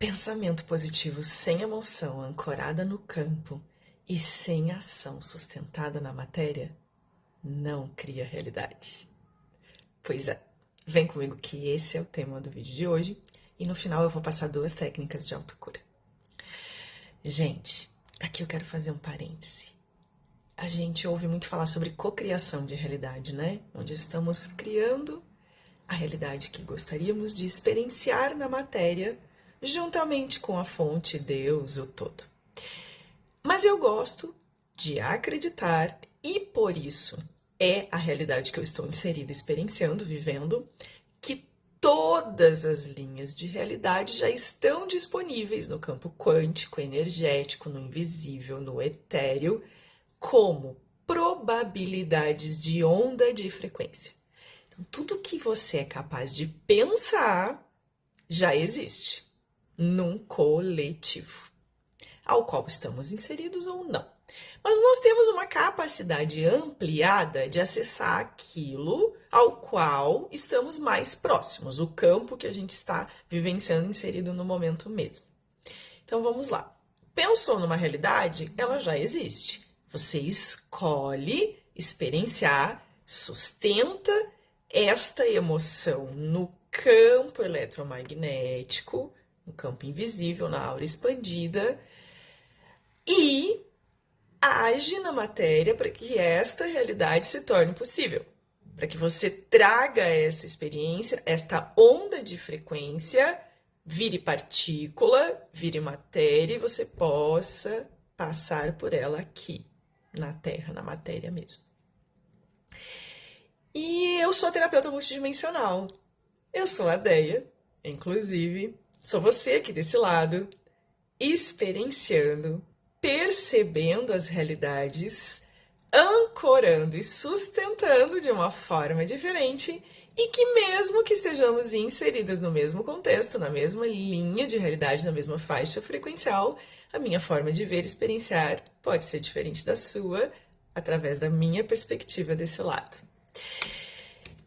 Pensamento positivo sem emoção, ancorada no campo e sem ação sustentada na matéria, não cria realidade. Pois é, vem comigo que esse é o tema do vídeo de hoje e no final eu vou passar 2 técnicas de autocura. Gente, aqui eu quero fazer um parêntese. A gente ouve muito falar sobre cocriação de realidade, né? Onde estamos criando a realidade que gostaríamos de experienciar na matéria, juntamente com a fonte, Deus, o todo. Mas eu gosto de acreditar, e por isso é a realidade que eu estou inserida, experienciando, vivendo, que todas as linhas de realidade já estão disponíveis no campo quântico, energético, no invisível, no etéreo, como probabilidades de onda de frequência. Então, tudo que você é capaz de pensar já existe num coletivo, ao qual estamos inseridos ou não. Mas nós temos uma capacidade ampliada de acessar aquilo ao qual estamos mais próximos, o campo que a gente está vivenciando, inserido no momento mesmo. Então vamos lá. Pensou numa realidade? Ela já existe. Você escolhe experienciar, sustenta esta emoção no campo eletromagnético, no campo invisível, na aura expandida, e age na matéria para que esta realidade se torne possível, para que você traga essa experiência, esta onda de frequência, vire partícula, vire matéria e você possa passar por ela aqui, na Terra, na matéria mesmo. E eu sou a terapeuta multidimensional. Eu sou a Deia, inclusive, sou você aqui desse lado, experienciando, percebendo as realidades, ancorando e sustentando de uma forma diferente e que mesmo que estejamos inseridas no mesmo contexto, na mesma linha de realidade, na mesma faixa frequencial, a minha forma de ver e experienciar pode ser diferente da sua, através da minha perspectiva desse lado.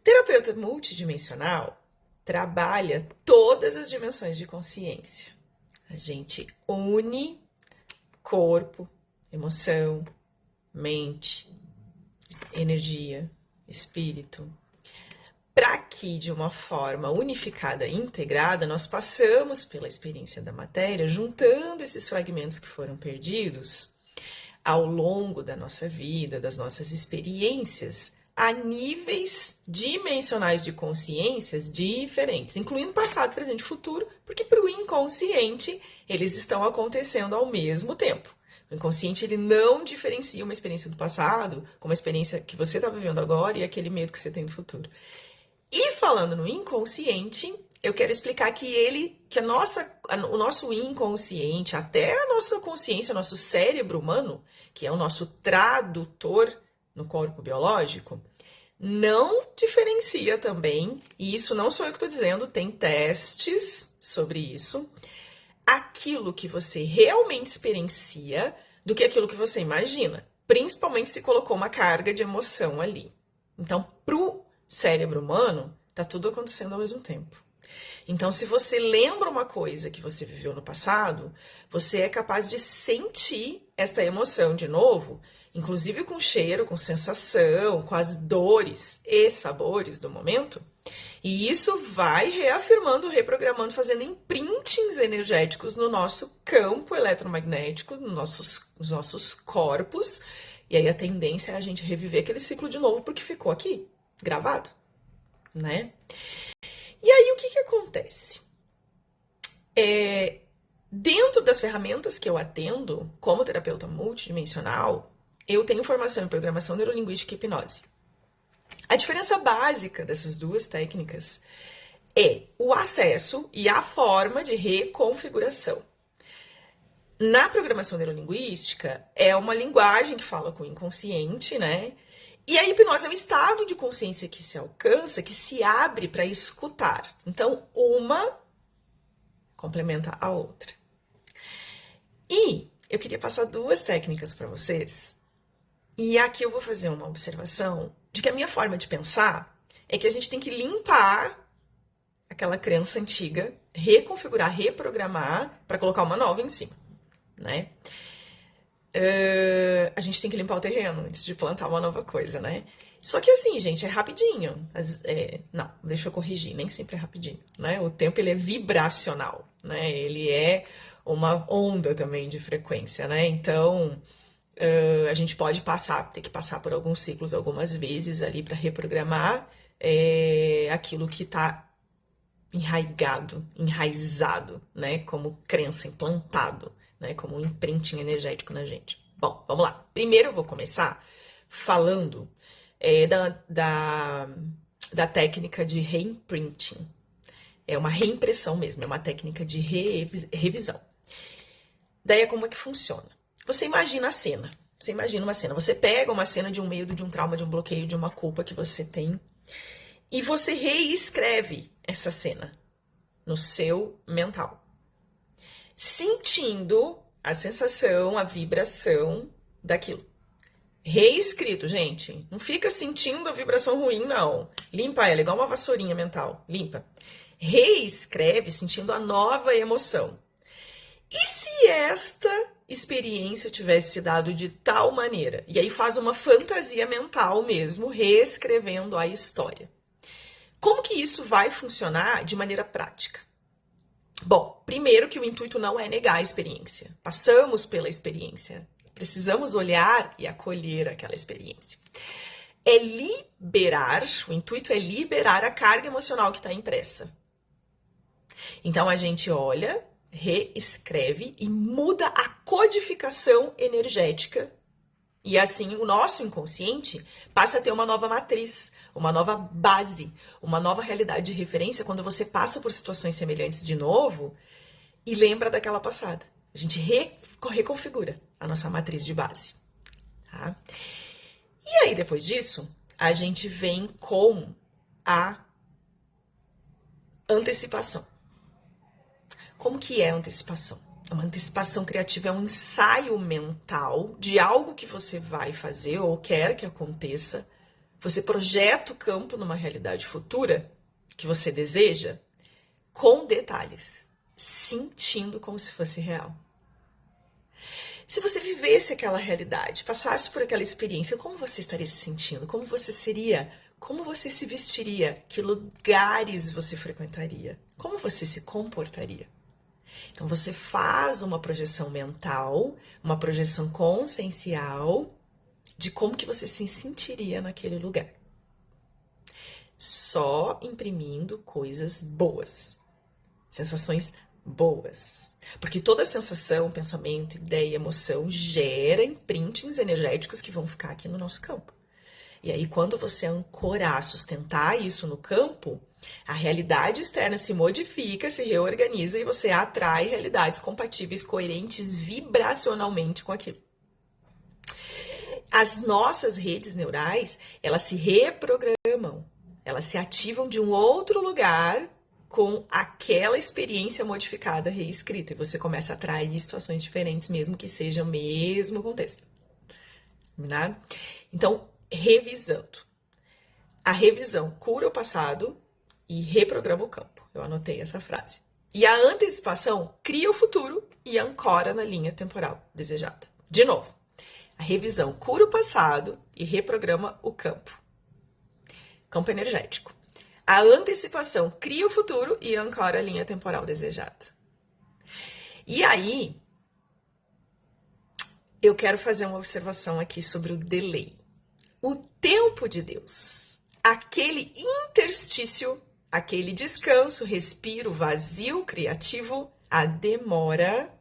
Terapeuta multidimensional trabalha todas as dimensões de consciência. A gente une corpo, emoção, mente, energia, espírito, para que de uma forma unificada e integrada nós passamos pela experiência da matéria, juntando esses fragmentos que foram perdidos ao longo da nossa vida, das nossas experiências, a níveis dimensionais de consciências diferentes, incluindo passado, presente e futuro, porque para o inconsciente eles estão acontecendo ao mesmo tempo. O inconsciente ele não diferencia uma experiência do passado com uma experiência que você está vivendo agora e aquele medo que você tem do futuro. E falando no inconsciente, eu quero explicar que o nosso inconsciente, até a nossa consciência, o nosso cérebro humano, que é o nosso tradutor no corpo biológico, não diferencia também, e isso não sou eu que estou dizendo, tem testes sobre isso, aquilo que você realmente experiencia do que aquilo que você imagina, principalmente se colocou uma carga de emoção ali. Então, pro cérebro humano, tá tudo acontecendo ao mesmo tempo. Então, se você lembra uma coisa que você viveu no passado, você é capaz de sentir esta emoção de novo, inclusive com cheiro, com sensação, com as dores e sabores do momento. E isso vai reafirmando, reprogramando, fazendo imprintings energéticos no nosso campo eletromagnético, nos nossos corpos. E aí a tendência é a gente reviver aquele ciclo de novo, porque ficou aqui, gravado, né? E aí o que acontece? Dentro das ferramentas que eu atendo, como terapeuta multidimensional, eu tenho formação em programação neurolinguística e hipnose. A diferença básica dessas 2 técnicas é o acesso e a forma de reconfiguração. Na programação neurolinguística, é uma linguagem que fala com o inconsciente, né? E a hipnose é um estado de consciência que se alcança, que se abre para escutar. Então, uma complementa a outra. E eu queria passar 2 técnicas para vocês. E aqui eu vou fazer uma observação de que a minha forma de pensar é que a gente tem que limpar aquela crença antiga reconfigurar, reprogramar para colocar uma nova em cima, né? A gente tem que limpar o terreno antes de plantar uma nova coisa, né? Só que assim, gente, é rapidinho. Não, deixa eu corrigir, nem sempre é rapidinho, né? O tempo, ele é vibracional, né? Ele é uma onda também de frequência, né? Então, a gente pode ter que passar por alguns ciclos algumas vezes ali para reprogramar aquilo que está enraizado, né? Como crença, implantado, né? Como um imprinting energético na gente. Bom, vamos lá. Primeiro eu vou começar falando da técnica de reimprinting. É uma reimpressão mesmo, é uma técnica de revisão. Daí como é que funciona? Você imagina a cena. Você imagina uma cena. Você pega uma cena de um medo, de um trauma, de um bloqueio, de uma culpa que você tem e você reescreve essa cena no seu mental. Sentindo a sensação, a vibração daquilo. Reescrito, gente. Não fica sentindo a vibração ruim, não. Limpa ela, igual uma vassourinha mental. Limpa. Reescreve sentindo a nova emoção. E se esta experiência tivesse se dado de tal maneira? E aí faz uma fantasia mental mesmo, reescrevendo a história. Como que isso vai funcionar de maneira prática? Bom, primeiro que o intuito não é negar a experiência. Passamos pela experiência. Precisamos olhar e acolher aquela experiência. É liberar, o intuito é liberar a carga emocional que está impressa. Então a gente olha, reescreve e muda a codificação energética. E assim o nosso inconsciente passa a ter uma nova matriz, uma nova base, uma nova realidade de referência quando você passa por situações semelhantes de novo e lembra daquela passada. A gente reconfigura a nossa matriz de base. Tá? E aí, depois disso, a gente vem com a antecipação. Como que é a antecipação? Uma antecipação criativa é um ensaio mental de algo que você vai fazer ou quer que aconteça. Você projeta o campo numa realidade futura que você deseja com detalhes, sentindo como se fosse real. Se você vivesse aquela realidade, passasse por aquela experiência, como você estaria se sentindo? Como você seria? Como você se vestiria? Que lugares você frequentaria? Como você se comportaria? Então você faz uma projeção mental, uma projeção consciencial de como que você se sentiria naquele lugar. Só imprimindo coisas boas, sensações boas. Porque toda sensação, pensamento, ideia, emoção gera imprintings energéticos que vão ficar aqui no nosso campo. E aí, quando você ancorar, sustentar isso no campo, a realidade externa se modifica, se reorganiza e você atrai realidades compatíveis, coerentes vibracionalmente com aquilo. As nossas redes neurais, elas se reprogramam, elas se ativam de um outro lugar com aquela experiência modificada, reescrita. E você começa a atrair situações diferentes, mesmo que seja o mesmo contexto. Combinado? Então, revisando. A revisão cura o passado e reprograma o campo. Eu anotei essa frase. E a antecipação cria o futuro e ancora na linha temporal desejada. De novo, a revisão cura o passado e reprograma o campo. Campo energético. A antecipação cria o futuro e ancora a linha temporal desejada. E aí, eu quero fazer uma observação aqui sobre o delay. O tempo de Deus, aquele interstício, aquele descanso, respiro, vazio criativo, a demora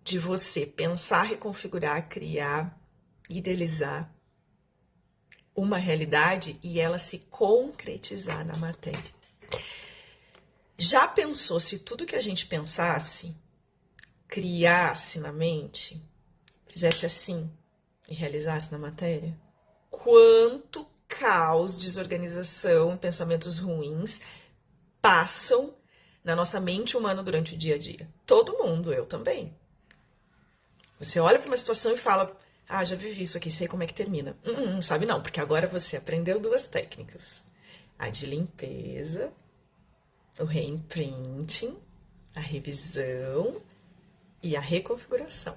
de você pensar, reconfigurar, criar, idealizar uma realidade e ela se concretizar na matéria. Já pensou se tudo que a gente pensasse, criasse na mente, fizesse assim e realizasse na matéria? Quanto caos, desorganização, pensamentos ruins passam na nossa mente humana durante o dia a dia? Todo mundo, eu também. Você olha para uma situação e fala: ah, já vivi isso aqui, sei como é que termina. Não sabe não, porque agora você aprendeu duas técnicas. A de limpeza, o reimprinting, a revisão e a reconfiguração.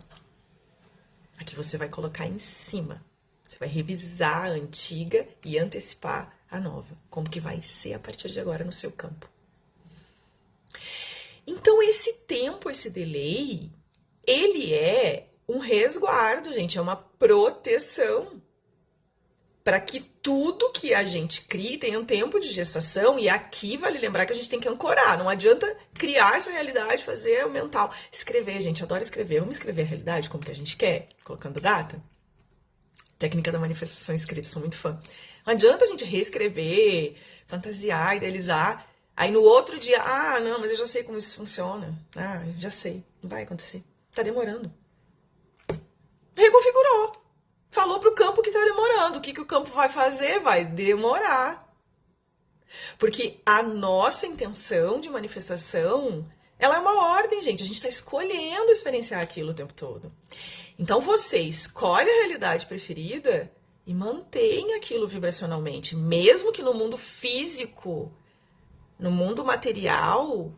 Aqui você vai colocar em cima. Você vai revisar a antiga e antecipar a nova. Como que vai ser a partir de agora no seu campo. Então, esse tempo, esse delay, ele é um resguardo, gente. É uma proteção para que tudo que a gente crie tenha um tempo de gestação, e aqui vale lembrar que a gente tem que ancorar, não adianta criar essa realidade, fazer o mental. Escrever, gente, adoro escrever. Vamos escrever a realidade como que a gente quer, colocando data? Técnica da manifestação escrita, sou muito fã. Não adianta a gente reescrever, fantasiar, idealizar, aí no outro dia, não, mas eu já sei como isso funciona. Já sei, não vai acontecer. Tá demorando. Reconfigurou. Falou pro campo que tá demorando. O que o campo vai fazer? Vai demorar. Porque a nossa intenção de manifestação, ela é uma ordem, gente. A gente tá escolhendo experienciar aquilo o tempo todo. Então você escolhe a realidade preferida e mantém aquilo vibracionalmente. Mesmo que no mundo físico, no mundo material,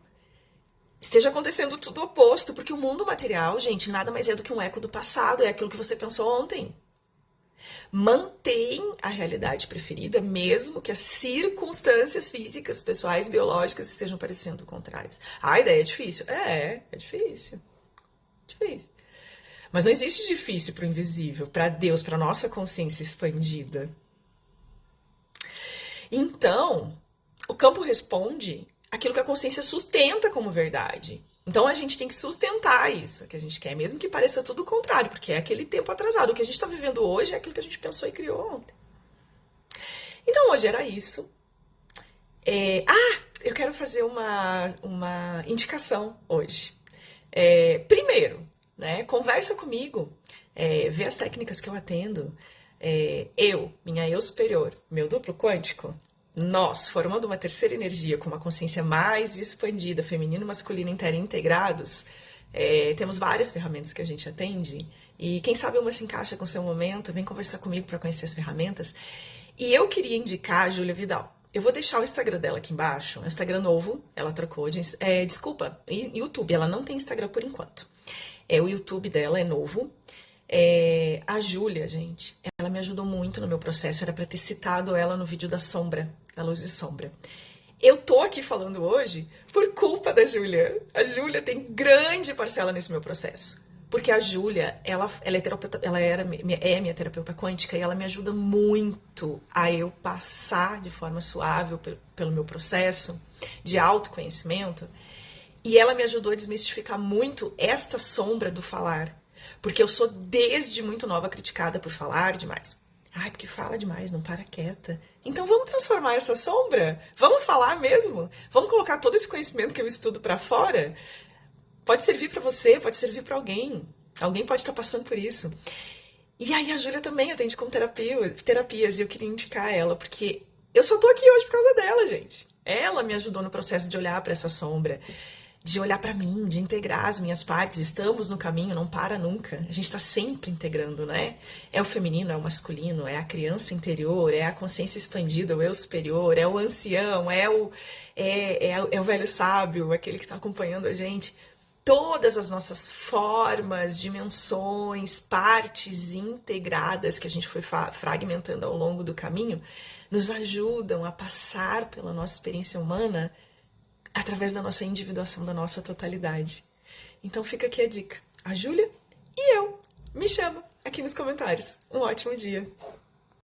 esteja acontecendo tudo oposto. Porque o mundo material, gente, nada mais é do que um eco do passado. É aquilo que você pensou ontem. Mantém a realidade preferida, mesmo que as circunstâncias físicas, pessoais, biológicas estejam parecendo contrárias. A ideia é difícil? É difícil. Difícil. Mas não existe difícil para o invisível, para Deus, para a nossa consciência expandida. Então, o campo responde aquilo que a consciência sustenta como verdade. Então a gente tem que sustentar isso que a gente quer, mesmo que pareça tudo o contrário, porque é aquele tempo atrasado. O que a gente está vivendo hoje é aquilo que a gente pensou e criou ontem. Então hoje era isso. Eu quero fazer uma indicação hoje. Primeiro, né, conversa comigo, vê as técnicas que eu atendo. Minha eu superior, meu duplo quântico, nós, formando uma terceira energia com uma consciência mais expandida, feminino e masculino integrados, temos várias ferramentas que a gente atende, e quem sabe uma se encaixa com o seu momento, vem conversar comigo para conhecer as ferramentas. E eu queria indicar a Júlia Vidal. Eu vou deixar o Instagram dela aqui embaixo, é um Instagram novo, ela trocou de... YouTube, ela não tem Instagram por enquanto. O YouTube dela é novo. A Júlia, gente, ela me ajudou muito no meu processo, era para ter citado ela no vídeo da sombra, da luz e sombra. Eu tô aqui falando hoje por culpa da Júlia. A Júlia tem grande parcela nesse meu processo. Porque a Júlia, ela é terapeuta, é minha terapeuta quântica, e ela me ajuda muito a eu passar de forma suave pelo meu processo de autoconhecimento. E ela me ajudou a desmistificar muito esta sombra do falar. Porque eu sou desde muito nova criticada por falar demais. Porque fala demais, não para quieta. Então vamos transformar essa sombra? Vamos falar mesmo? Vamos colocar todo esse conhecimento que eu estudo para fora? Pode servir para você, pode servir para alguém. Alguém pode estar passando por isso. E aí a Júlia também atende com terapias, e eu queria indicar ela, porque eu só tô aqui hoje por causa dela, gente. Ela me ajudou no processo de olhar para essa sombra, de olhar para mim, de integrar as minhas partes. Estamos no caminho, não para nunca. A gente está sempre integrando, né? É o feminino, é o masculino, é a criança interior, é a consciência expandida, o eu superior, é o ancião, é o velho sábio, aquele que está acompanhando a gente. Todas as nossas formas, dimensões, partes integradas que a gente foi fragmentando ao longo do caminho, nos ajudam a passar pela nossa experiência humana através da nossa individuação, da nossa totalidade. Então fica aqui a dica. A Júlia e eu. Me chama aqui nos comentários. Um ótimo dia.